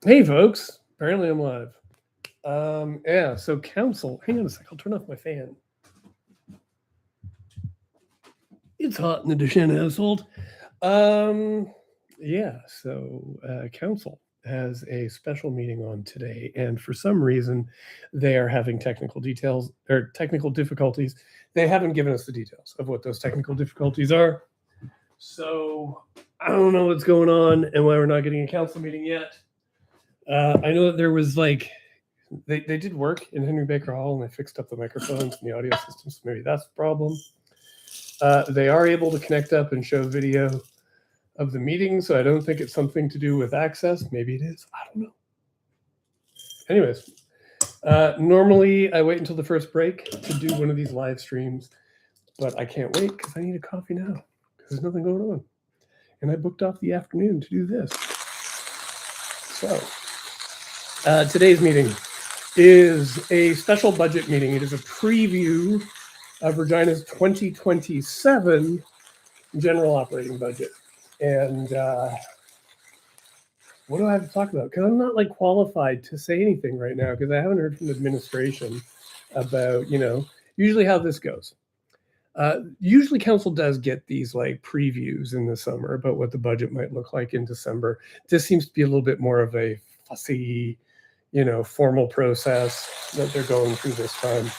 Hey, folks. Apparently I'm live. Yeah, so council. Hang on a sec. I'll turn off my fan. It's hot in the Duchenne household. Yeah, so council has a special meeting on today, and for some reason, they are having technical details or technical difficulties. They haven't given us the details of what those technical difficulties are. So I don't know what's going on and why we're not getting a council meeting yet. I know that there was like they did work in Henry Baker Hall and they fixed up the microphones and the audio systems. Maybe that's the problem. They are able to connect up and show video of the meeting, so I don't think it's something to do with access. Maybe it is. I don't know. Anyways, normally I wait until the first break to do one of these live streams, but I can't wait because I need a coffee now because there's nothing going on. And I booked off the afternoon to do this. So today's meeting is a special budget meeting. It is a preview of Regina's 2027 general operating budget. And what do I have to talk about? Because I'm not like qualified to say anything right now because I haven't heard from administration about, usually how this goes. Usually council does get these like previews in the summer about what the budget might look like in December. This seems to be a little bit more of a fussy, formal process that they're going through this time.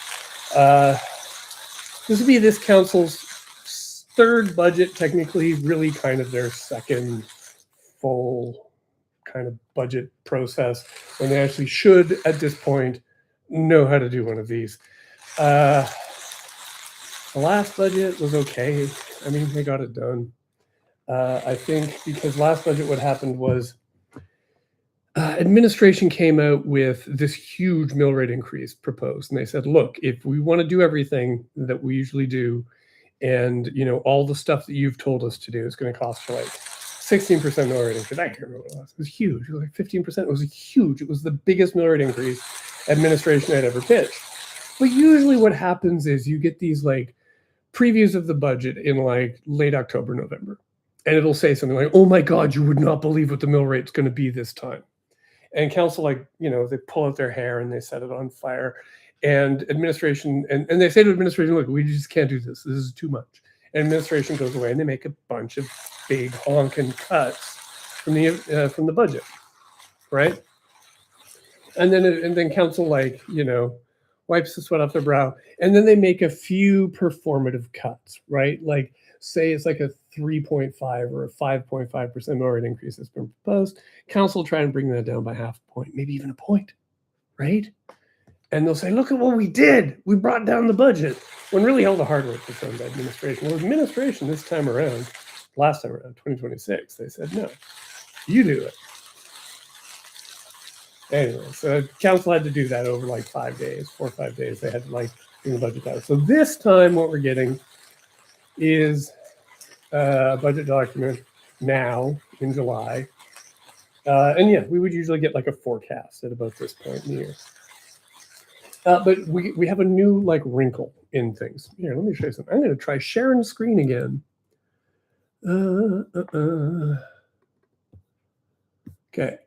This would be this council's third budget, technically, really kind of their second full kind of budget process when they actually should, at this point, know how to do one of these. The last budget was okay. I mean, they got it done. I think because last budget, what happened was administration came out with this huge mill rate increase proposed. And they said, look, if we want to do everything that we usually do, and all the stuff that you've told us to do is going to cost for like 16% mill rate increase. I can't remember what it was. It was huge. It was like 15%. It was huge. It was the biggest mill rate increase administration had ever pitched. But usually what happens is you get these like previews of the budget in like late October, November. And it'll say something like, oh my God, you would not believe what the mill rate's going to be this time. And council, like, they pull out their hair and they set it on fire. And administration, and they say to administration, look, we just can't do this. This is too much. And administration goes away and they make a bunch of big honking cuts from the budget, right? And then council, like, wipes the sweat off their brow. And then they make a few performative cuts, right? Like, say it's like a 3.5 or a 5.5% mill rate increase that's been proposed. Council will try and bring that down by half a point, maybe even a point, right? And they'll say, look at what we did. We brought down the budget. When really all the hard work was done by administration. Well, administration this time around, last time around, 2026, they said, no, you do it. Anyway, so council had to do that over like 5 days, 4 or 5 days. They had to like bring the budget down. So this time what we're getting is a budget document now in July. And yeah, we would usually get like a forecast at about this point in the year. But we have a new like wrinkle in things. Here, let me show you something. I'm going to try sharing the screen again. Okay,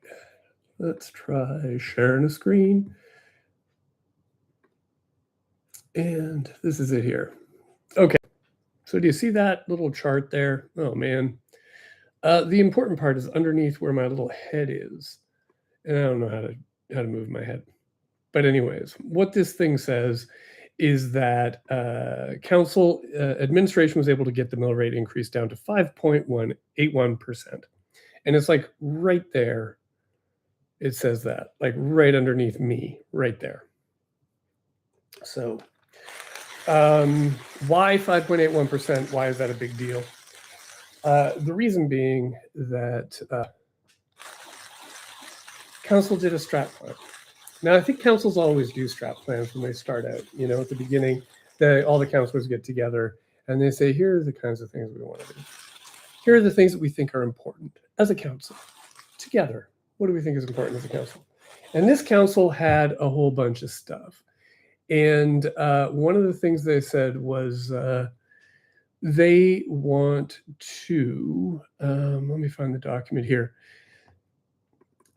let's try sharing a screen. And this is it here. Okay, so do you see that little chart there? Oh man. The important part is underneath where my little head is. And I don't know how to move my head. But anyways, what this thing says is that council administration was able to get the mill rate increase down to 5.181%. And it's like right there. It says that, like right underneath me, right there. So why 5.81%? Why is that a big deal? The reason being that council did a strat plan. Now, I think councils always do strat plans when they start out. At the beginning, all the councilors get together and they say, here are the kinds of things we want to do. Here are the things that we think are important as a council. Together, what do we think is important as a council? And this council had a whole bunch of stuff. And one of the things they said was they want to, let me find the document here.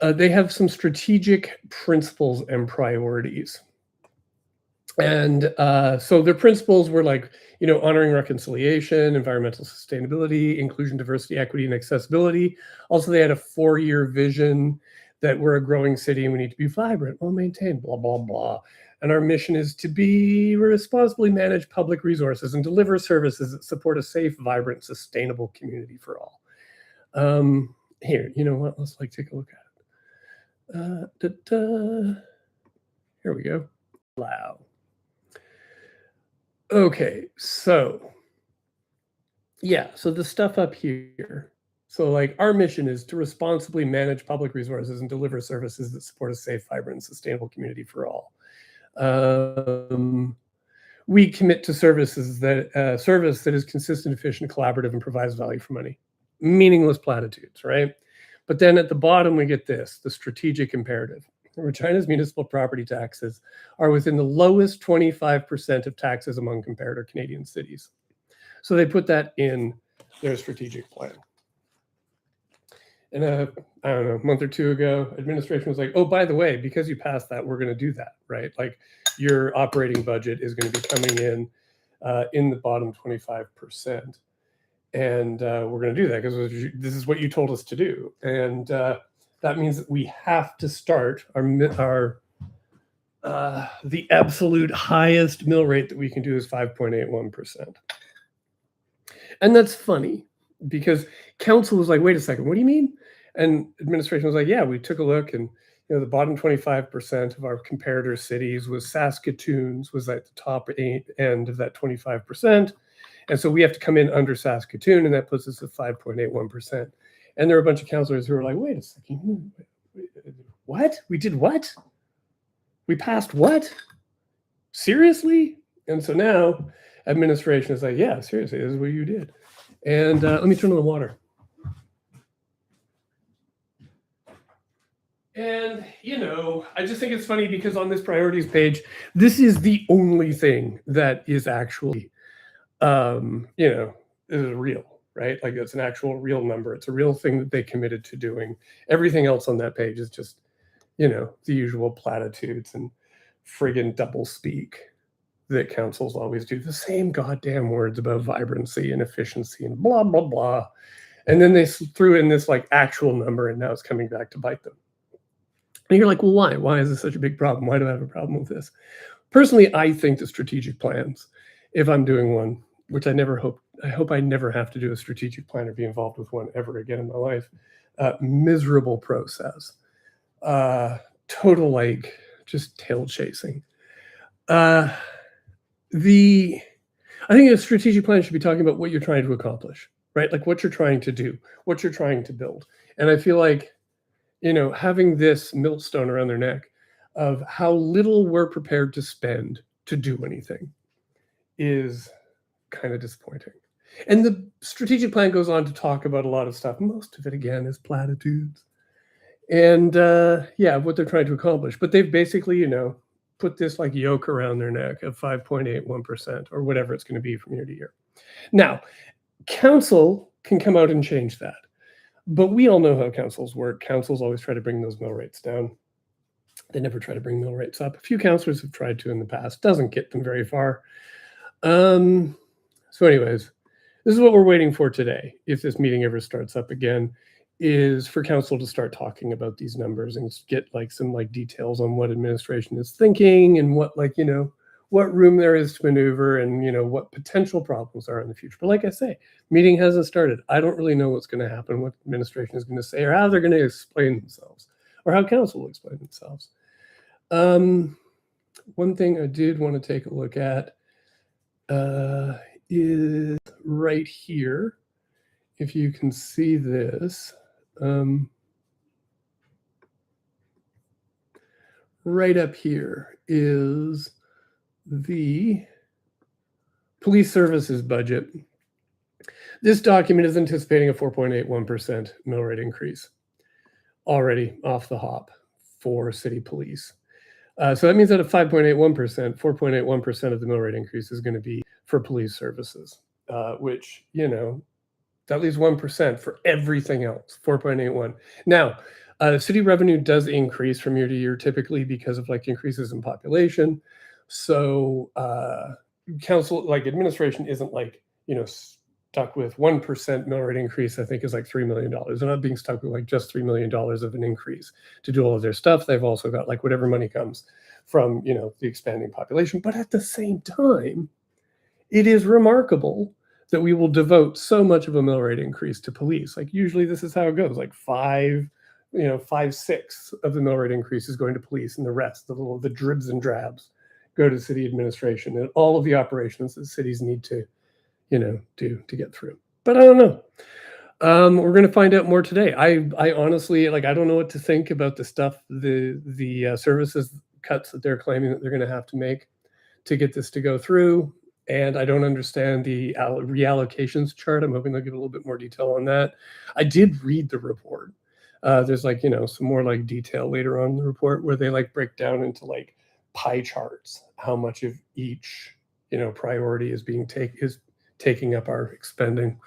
They have some strategic principles and priorities. And so their principles were like, honoring reconciliation, environmental sustainability, inclusion, diversity, equity, and accessibility. Also, they had a 4-year vision that we're a growing city and we need to be vibrant, well-maintained, blah, blah, blah. And our mission is to be responsibly manage public resources and deliver services that support a safe, vibrant, sustainable community for all. Here, you know what? Let's take a look at it. Here we go. Allow. Okay, so yeah, so the stuff up here. So our mission is to responsibly manage public resources and deliver services that support a safe, vibrant, and sustainable community for all. We commit to service that is consistent, efficient, collaborative, and provides value for money. Meaningless platitudes, right? But then at the bottom, we get this, the strategic imperative. Regina's municipal property taxes are within the lowest 25% of taxes among comparator Canadian cities. So they put that in their strategic plan. And I don't know, a month or two ago, administration was like, oh, by the way, because you passed that, we're going to do that, right? Your operating budget is going to be coming in the bottom 25%. And we're going to do that because this is what you told us to do. And that means that we have to start the absolute highest mill rate that we can do is 5.81%. And that's funny because council was like, wait a second, what do you mean? And administration was like, yeah, we took a look and the bottom 25% of our comparator cities was Saskatoon's was at the top end of that 25%. And so we have to come in under Saskatoon, and that puts us at 5.81%. And there were a bunch of councillors who were like, wait a second, what? We did what? We passed what? Seriously? And so now administration is like, yeah, seriously, this is what you did. And let me turn on the water. And, I just think it's funny because on this priorities page, this is the only thing that is actually, is real. Right? It's an actual real number. It's a real thing that they committed to doing. Everything else on that page is just, the usual platitudes and friggin' double speak that councils always do. The same goddamn words about vibrancy and efficiency and blah, blah, blah. And then they threw in this actual number and now it's coming back to bite them. And you're like, well, why? Why is this such a big problem? Why do I have a problem with this? Personally, I think the strategic plans, if I'm doing one, which I hope I never have to do a strategic plan or be involved with one ever again in my life. Miserable process. Total just tail chasing. I think a strategic plan should be talking about what you're trying to accomplish, right? What you're trying to do, what you're trying to build. And I feel like, having this millstone around their neck of how little we're prepared to spend to do anything is kind of disappointing. And the strategic plan goes on to talk about a lot of stuff. Most of it, again, is platitudes. And what they're trying to accomplish. But they've basically, put this yoke around their neck of 5.81% or whatever it's going to be from year to year. Now, council can come out and change that. But we all know how councils work. Councils always try to bring those mill rates down. They never try to bring mill rates up. A few councillors have tried to in the past. Doesn't get them very far. So anyways, this is what we're waiting for today. If this meeting ever starts up again, is for council to start talking about these numbers and get some details on what administration is thinking and what what room there is to maneuver and what potential problems are in the future. But like I say, meeting hasn't started. I don't really know what's going to happen, what administration is going to say, or how they're going to explain themselves, or how council will explain themselves. One thing I did want to take a look at is right here. If you can see this, right up here is the police services budget. This document is anticipating a 4.81% mill rate increase already off the hop for city police. So that means that at 5.81%, 4.81% of the mill rate increase is going to be for police services, which, that leaves 1% for everything else, 4.81. Now, City revenue does increase from year to year, typically because of like increases in population. So council, like administration, isn't like, you know, stuck with 1% mill rate increase. I think is like $3 million. They're not being stuck with like just $3 million of an increase to do all of their stuff. They've also got like whatever money comes from, you know, the expanding population. But at the same time, it is remarkable that we will devote so much of a mill rate increase to police. Like usually this is how it goes, like 5/6 of the mill rate increase is going to police, and the rest, the dribs and drabs, go to city administration and all of the operations that cities need to, you know, do to get through. But I don't know. We're going to find out more today. I honestly, like, I don't know what to think about the stuff, the services cuts that they're claiming that they're going to have to make to get this to go through. And I don't understand the reallocations chart. I'm hoping they'll give a little bit more detail on that. I did read the report. There's like, you know, some more like detail later on in the report where they like break down into like pie charts how much of each, you know, priority is taking up our expending.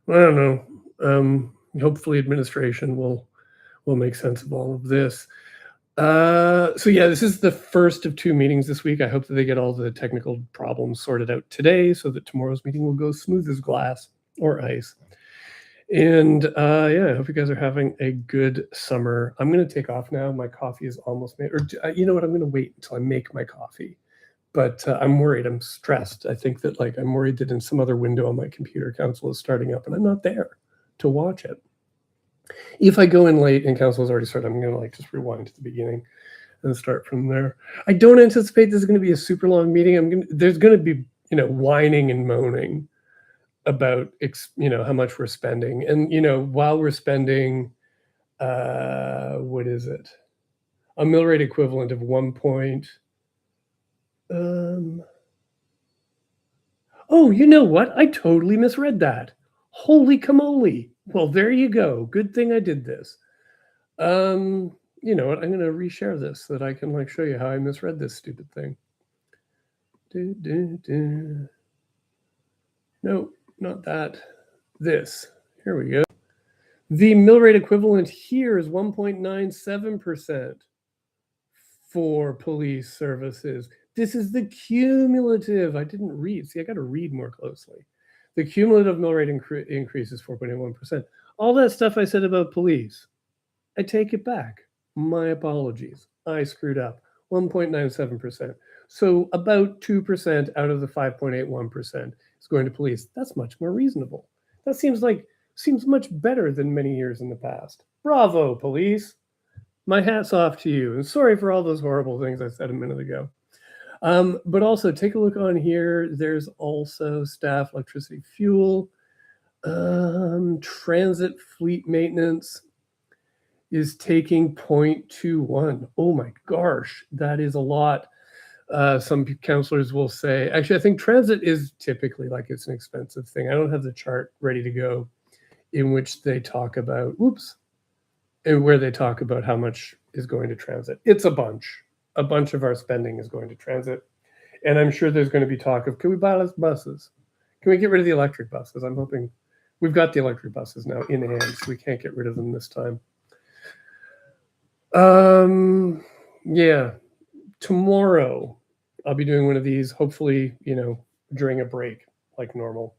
I don't know. Hopefully administration will make sense of all of this. So yeah, this is the first of 2 meetings this week. I hope that they get all the technical problems sorted out today so that tomorrow's meeting will go smooth as glass or ice. And yeah, I hope you guys are having a good summer. I'm going to take off now. My coffee is almost made. Or you know what? I'm going to wait until I make my coffee. But I'm worried. I'm stressed. I think that like I'm worried that in some other window on my computer, council is starting up and I'm not there to watch it. If I go in late and council has already started, I'm going to like just rewind to the beginning and start from there. I don't anticipate this is going to be a super long meeting. There's going to be, you know, whining and moaning about, you know, how much we're spending. And, you know, while we're spending, what is it? A mill rate equivalent of 1 point. Oh, you know what? I totally misread that. Holy camole. Well, there you go. Good thing I did this. You know what? I'm going to reshare this so that I can like show you how I misread this stupid thing. No, not that. This. Here we go. The mill rate equivalent here is 1.97% for police services. This is the cumulative. I didn't read. See, I got to read more closely. The cumulative mill rate increase is 4.81%. All that stuff I said about police, I take it back. My apologies. I screwed up. 1.97%. So about 2% out of the 5.81% is going to police. That's much more reasonable. That seems much better than many years in the past. Bravo, police. My hat's off to you. And sorry for all those horrible things I said a minute ago. But also take a look on here. There's also staff, electricity, fuel, transit fleet maintenance is taking 0.21. Oh my gosh, that is a lot. Some councillors will say, actually, I think transit is typically like it's an expensive thing. I don't have the chart ready to go in which they talk about, and where they talk about how much is going to transit. It's a bunch. A bunch of our spending is going to transit. And I'm sure there's going to be talk of, can we buy less buses? Can we get rid of the electric buses? I'm hoping we've got the electric buses now in hand, so we can't get rid of them this time. Yeah, tomorrow I'll be doing one of these, hopefully, you know, during a break like normal.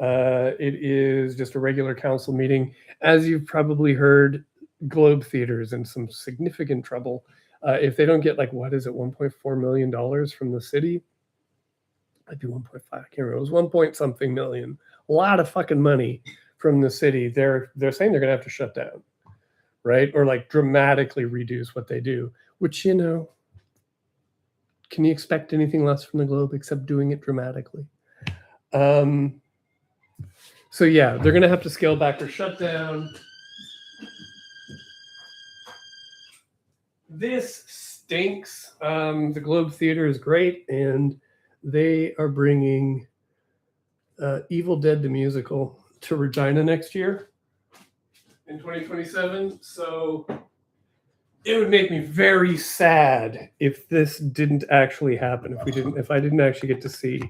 It is just a regular council meeting. As you've probably heard, Globe Theater is in some significant trouble. If they don't get like, what is it, $1.4 million from the city? I'd be 1.5, I can't remember. It was 1 point something million. A lot of fucking money from the city. They're saying they're gonna have to shut down, right? Or like dramatically reduce what they do, which, you know, can you expect anything less from the Globe except doing it dramatically? So yeah, they're gonna have to scale back or shut down. This stinks. The Globe Theater is great, and they are bringing Evil Dead the musical to Regina next year in 2027. So it would make me very sad if this didn't actually happen. If I didn't actually get to see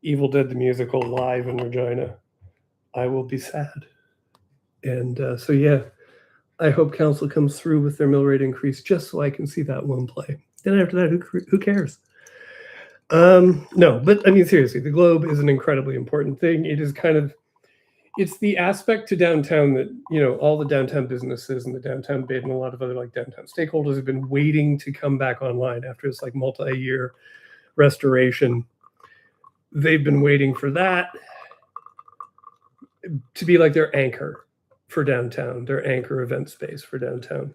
Evil Dead the musical live in Regina, I will be sad. And so, yeah, I hope council comes through with their mill rate increase just so I can see that one play. Then after that, who cares? No, but I mean, seriously, the Globe is an incredibly important thing. It is kind of, it's the aspect to downtown that, you know, all the downtown businesses and the downtown bid and a lot of other like downtown stakeholders have been waiting to come back online after this like multi-year restoration. They've been waiting for that to be like their anchor for downtown, their anchor event space for downtown.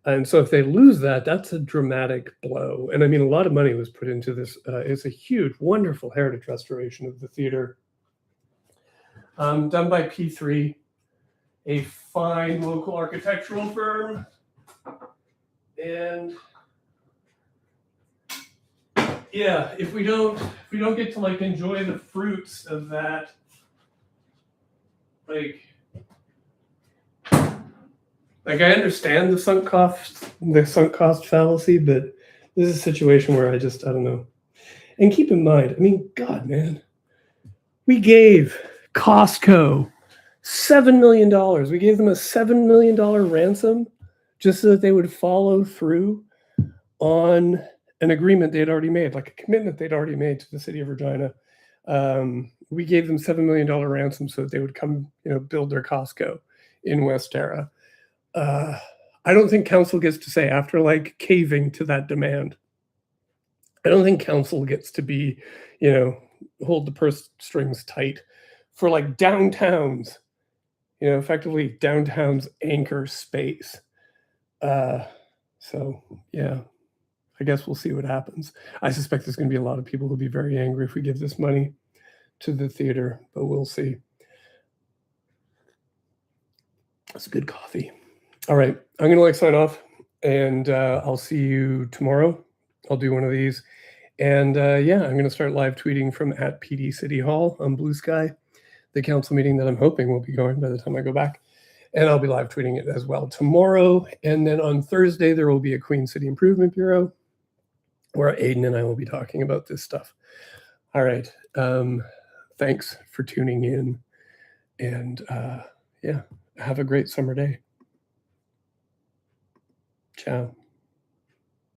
And so if they lose that, that's a dramatic blow. And I mean, a lot of money was put into this. It's a huge, wonderful heritage restoration of the theater, done by P3, a fine local architectural firm. And yeah, if we don't get to like enjoy the fruits of that, like I understand the sunk cost fallacy, but this is a situation where I don't know. And keep in mind, I mean, God, man, we gave Costco $7 million. We gave them a $7 million ransom just so that they would follow through on an agreement they had already made, like a commitment they'd already made to the city of Regina. We gave them $7 million ransom so that they would come, you know, build their Costco in Westera. I don't think council gets to say, after like caving to that demand, I don't think council gets to be, you know, hold the purse strings tight for like downtowns, you know, effectively downtown's anchor space. So yeah, I guess we'll see what happens. I suspect there's going to be a lot of people who'll be very angry if we give this money to the theater, but we'll see. That's good coffee. All right, I'm going to like sign off, and I'll see you tomorrow. I'll do one of these. And yeah, I'm going to start live tweeting from at PD City Hall on Blue Sky, the council meeting that I'm hoping will be going by the time I go back. And I'll be live tweeting it as well tomorrow. And then on Thursday, there will be a Queen City Improvement Bureau where Aiden and I will be talking about this stuff. All right. Thanks for tuning in. And yeah, have a great summer day. Ciao.